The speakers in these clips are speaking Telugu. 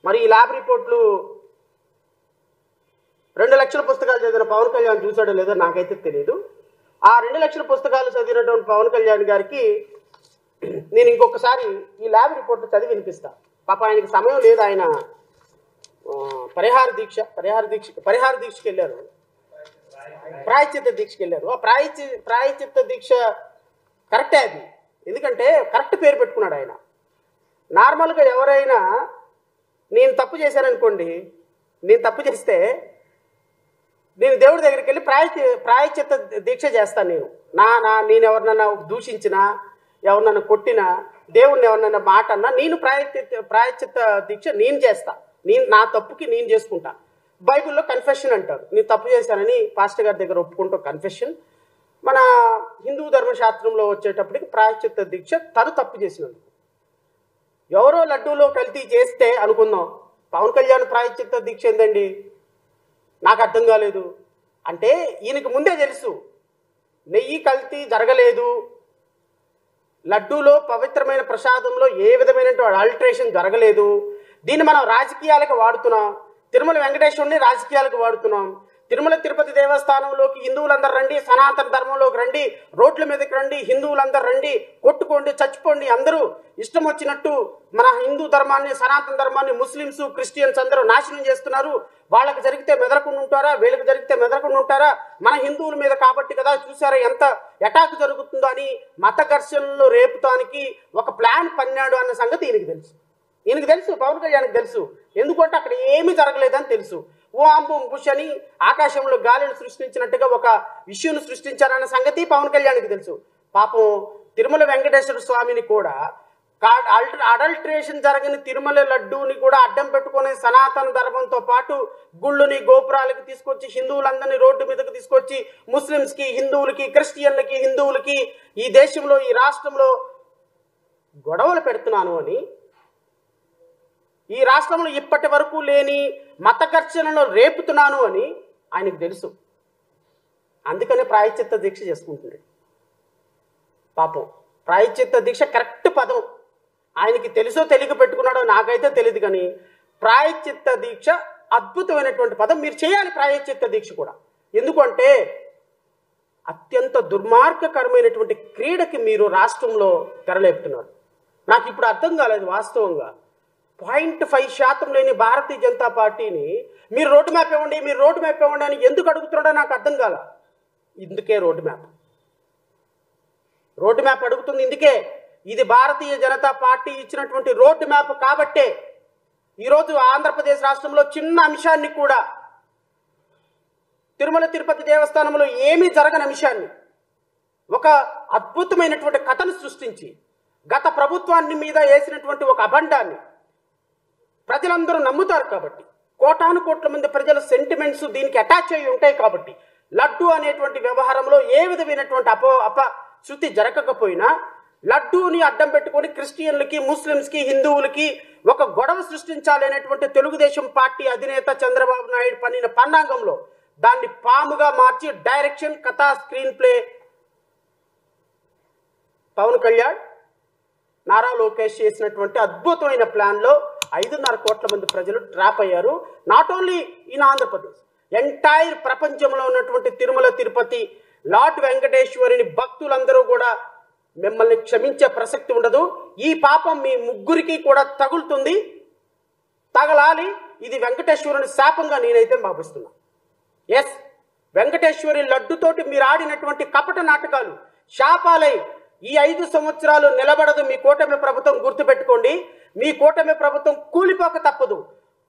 మరి ఈ ల్యాబ్ రిపోర్ట్లు 2 లక్షల పుస్తకాలు చదివిన పవన్ కళ్యాణ్ చూసాడో లేదో నాకైతే తెలియదు. ఆ 2 లక్షల పుస్తకాలు చదివినటువంటి పవన్ కళ్యాణ్ గారికి నేను ఇంకొకసారి ఈ ల్యాబ్ రిపోర్ట్ చదివి వినిపిస్తా. పాప ఆయనకి సమయం లేదు. ఆయన పరిహార దీక్షకి వెళ్ళారు, ప్రాయశ్చిత్త దీక్షకి వెళ్ళారు. ఆ ప్రాయశ్చిత్త దీక్ష కరెక్టే అది, ఎందుకంటే కరెక్ట్ పేరు పెట్టుకున్నాడు ఆయన. నార్మల్గా ఎవరైనా నేను తప్పు చేశాననుకోండి, నేను తప్పు చేస్తే నేను దేవుడి దగ్గరికి వెళ్ళి ప్రాయశ్చిత్త దీక్ష చేస్తాను. నేను ఎవరినన్నా దూషించినా, ఎవరినన్నా కొట్టినా, దేవుడిని ఎవరినన్నా మాట అన్నా నేను ప్రాయశ్చిత్త దీక్ష నేను చేస్తా. నా తప్పుకి నేను చేసుకుంటా. బైబిల్లో కన్ఫెషన్ అంటారు. నేను తప్పు చేశానని పాస్టర్ గారి దగ్గర ఒప్పుకుంటూ కన్ఫెషన్. మన హిందూ ధర్మశాస్త్రంలో వచ్చేటప్పటికి ప్రాయశ్చిత్త దీక్ష తను తప్పు చేసినందుకు. ఎవరో లడ్డూలో కల్తీ చేస్తే అనుకుందాం, పవన్ కళ్యాణ్ ప్రాయశ్చిత్త దీక్ష ఏందండి నాకు అర్థం కాలేదు అంటే ఈయనకి ముందే తెలుసు నెయ్యి కల్తీ జరగలేదు, లడ్డూలో పవిత్రమైన ప్రసాదంలో ఏ విధమైనటువంటి అల్టరేషన్ జరగలేదు. దీన్ని మనం రాజకీయాలకు వాడుతున్నాం. తిరుమల వెంకటేశ్వరుని రాజకీయాలకు వాడుతున్నాం. తిరుమల తిరుపతి దేవస్థానంలోకి హిందువులందరూ రండి, సనాతన ధర్మంలోకి రండి, రోడ్ల మీదకి రండి, హిందువులందరూ రండి, కొట్టుకోండి, చచ్చిపోండి, అందరూ ఇష్టం వచ్చినట్టు మన హిందూ ధర్మాన్ని, సనాతన ధర్మాన్ని ముస్లిమ్స్, క్రిస్టియన్స్ అందరూ నాశనం చేస్తున్నారు. వాళ్ళకి జరిగితే మెదలకుండా ఉంటారా, వీళ్ళకి జరిగితే మెదలకుండా ఉంటారా, మన హిందువుల మీద కాబట్టి కదా, చూసారా ఎంత అటాక్ జరుగుతుందో అని మత ఘర్షణలు రేపుతానికి ఒక ప్లాన్ పన్నాడు అన్న సంగతి ఈయనకి తెలుసు, పవన్ కళ్యాణ్కి తెలుసు. ఎందుకంటే అక్కడ ఏమీ జరగలేదని తెలుసు. ఓ అంబు బుష్ అని ఆకాశంలో గాలిని సృష్టించినట్టుగా ఒక ఇష్యూను సృష్టించారన్న సంగతి పవన్ కళ్యాణ్కి తెలుసు. పాపం తిరుమల వెంకటేశ్వర స్వామిని కూడా అడల్ట్రేషన్ జరిగిన తిరుమల లడ్డూని కూడా అడ్డం పెట్టుకునే సనాతన ధర్మంతో పాటు గుళ్ళుని గోపురాలకి తీసుకొచ్చి హిందువులందరినీ రోడ్డు మీదకి తీసుకొచ్చి ముస్లిమ్స్కి, హిందువులకి, క్రిస్టియన్లకి, హిందువులకి ఈ దేశంలో, ఈ రాష్ట్రంలో గొడవలు పెడుతున్నాను అని, ఈ రాష్ట్రంలో ఇప్పటి వరకు లేని మత ఘర్షణను రేపుతున్నాను అని ఆయనకు తెలుసు. అందుకనే ప్రాయశ్చిత్త దీక్ష చేసుకుంటున్నాడు. పాపం ప్రాయశ్చిత్త దీక్ష కరెక్ట్ పదం. ఆయనకి తెలుసో తెలియక పెట్టుకున్నాడో నాకైతే తెలియదు, కానీ ప్రాయశ్చిత్త దీక్ష అద్భుతమైనటువంటి పదం. మీరు చేయాలి ప్రాయశ్చిత్త దీక్ష కూడా. ఎందుకంటే అత్యంత దుర్మార్గకరమైనటువంటి క్రీడకి మీరు రాష్ట్రంలో తెరలేపుతున్నారు. నాకు ఇప్పుడు అర్థం కాలేదు వాస్తవంగా. 0.5% లేని భారతీయ జనతా పార్టీని మీరు రోడ్ మ్యాప్ ఇవ్వండి అని ఎందుకు అడుగుతున్నాడో నాకు అర్థం కాల. ఇందుకే రోడ్ మ్యాప్ అడుగుతుంది. ఇందుకే ఇది భారతీయ జనతా పార్టీ ఇచ్చినటువంటి రోడ్ మ్యాప్ కాబట్టే ఈరోజు ఆంధ్రప్రదేశ్ రాష్ట్రంలో చిన్న అంశాన్ని కూడా, తిరుమల తిరుపతి దేవస్థానంలో ఏమీ జరగని అంశాన్ని ఒక అద్భుతమైనటువంటి కథను సృష్టించి గత ప్రభుత్వాన్ని మీద వేసినటువంటి ఒక అబండాన్ని ప్రజలందరూ నమ్ముతారు కాబట్టి, కోటాను కోట్ల మంది ప్రజల సెంటిమెంట్స్ దీనికి అటాచ్ అయ్యి ఉంటాయి కాబట్టి, లడ్డు అనేటువంటి వ్యవహారంలో ఏ విధమైనటువంటి అపశృతి జరగకపోయినా లడ్డూని అడ్డం పెట్టుకొని క్రిస్టియన్లకి, ముస్లిమ్స్కి, హిందువులకి ఒక గొడవ సృష్టించాలి అనేటువంటి తెలుగుదేశం పార్టీ అధినేత చంద్రబాబు నాయుడు పన్నిన పన్నాగంలో దాన్ని పాముగా మార్చి డైరెక్షన్, కథా, స్క్రీన్ ప్లే పవన్ కళ్యాణ్, నారా లోకేష్ చేసినటువంటి అద్భుతమైన ప్లాన్లో 5.5 కోట్ల మంది ప్రజలు ట్రాప్ అయ్యారు. Not only in Andhra Pradesh, entire ప్రపంచంలో ఉన్నటువంటి తిరుమల తిరుపతి లార్డ్ వెంకటేశ్వరుని భక్తులందరూ కూడా మిమ్మల్ని క్షమించే ప్రసక్తి ఉండదు. ఈ పాపం మీ ముగ్గురికి కూడా తగలాలి. ఇది వెంకటేశ్వరుని శాపంగా నేనైతే భావిస్తున్నా. ఎస్, వెంకటేశ్వరి లడ్డుతోటి మీరు ఆడినటువంటి కపట నాటకాలు శాపాలై ఈ 5 సంవత్సరాలు నిలబడదు మీ కూటమి ప్రభుత్వం. గుర్తుపెట్టుకోండి, మీ కూటమి ప్రభుత్వం కూలిపోక తప్పదు,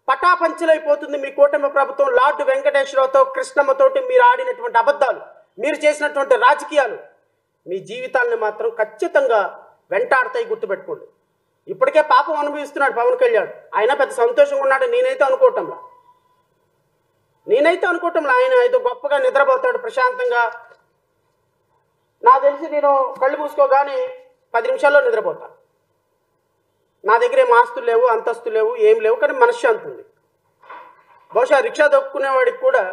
పటాపంచలైపోతుంది మీ కూటమి ప్రభుత్వం. లార్డ్ వెంకటేశ్వరతో, కృష్ణమ్మతోటి మీరు ఆడినటువంటి అబద్ధాలు, మీరు చేసినటువంటి రాజకీయాలు మీ జీవితాలను మాత్రం ఖచ్చితంగా వెంటాడతాయి. గుర్తుపెట్టుకోండి. ఇప్పటికే పాపం అనుభవిస్తున్నాడు పవన్ కళ్యాణ్. ఆయన పెద్ద సంతోషంగా ఉన్నాడు నేనైతే అనుకోవటంలా. ఆయన ఏదో గొప్పగా నిద్రపోతాడు ప్రశాంతంగా. నాకు తెలిసి నేను కళ్ళు మూసుకోగానే 10 నిమిషాల్లో నిద్రపోతాను. నా దగ్గర ఏం ఆస్తులు లేవు, అంతస్తులు లేవు, ఏం లేవు, కానీ మనశ్శాంతి ఉంది. బహుశా రిక్షా దొక్కునేవాడికి కూడా,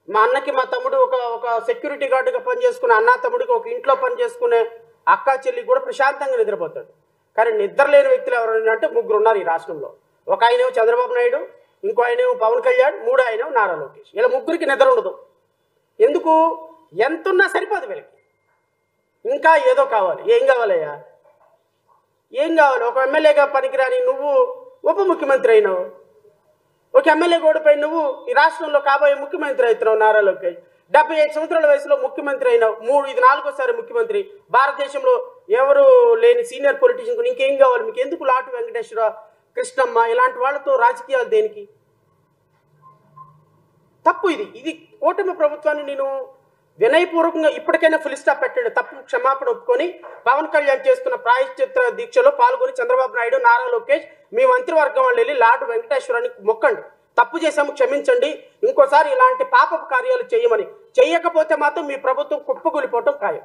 మా అన్నకి మా తమ్ముడు ఒక సెక్యూరిటీ గార్డుగా పనిచేసుకునే అన్న తమ్ముడికి ఒక ఇంట్లో పనిచేసుకునే అక్క చెల్లి కూడా ప్రశాంతంగా నిద్రపోతాడు. కానీ నిద్ర లేని వ్యక్తులు ఎవరైనా అంటే 3 ఉన్నారు ఈ రాష్ట్రంలో. ఒక ఆయనేమో చంద్రబాబు నాయుడు, ఇంకో ఆయనేమో పవన్ కళ్యాణ్, మూడో ఆయనేమో నారా లోకేష్. ఇలా ముగ్గురికి నిద్ర ఉండదు. ఎందుకు? ఎంతున్నా సరిపోదు వీళ్ళకి, ఇంకా ఏదో కావాలి. ఏం కావాలయ్యా? ఏం కావాలి? ఒక ఎమ్మెల్యేగా పనికిరాని నువ్వు ఉప ముఖ్యమంత్రి అయినావు, ఒక ఎమ్మెల్యే గోడపై నువ్వు ఈ రాష్ట్రంలో కాబోయే ముఖ్యమంత్రి అవుతున్నావు నారా లోకేష్. 75 సంవత్సరాల వయసులో ముఖ్యమంత్రి అయినావు, ఇది 4వ ముఖ్యమంత్రి. భారతదేశంలో ఎవరు లేని సీనియర్ పొలిటీషియన్ ఇంకేం కావాలి మీకు? ఎందుకు లాటు వెంకటేశ్వర, కృష్ణమ్మ ఇలాంటి వాళ్ళతో రాజకీయాలు దేనికి? తప్పు ఇది కూటమి ప్రభుత్వాన్ని నేను వినయపూర్వకంగా ఇప్పటికైనా ఫుల్ స్టాప్ పెట్టండి. తప్పు క్షమాపణ ఒప్పుకొని పవన్ కళ్యాణ్ చేస్తున్న ప్రాయశ్చిత్త దీక్షలో పాల్గొని చంద్రబాబు నాయుడు, నారా లోకేష్ మీ మంత్రివర్గం వాళ్ళు వెళ్ళి లాటు వెంకటేశ్వరాన్ని మొక్కండి. తప్పు చేసాము, క్షమించండి, ఇంకోసారి ఇలాంటి పాపపు కార్యాలు చేయమని. చెయ్యకపోతే మాత్రం మీ ప్రభుత్వం కుప్పకూలిపోవటం ఖాయం.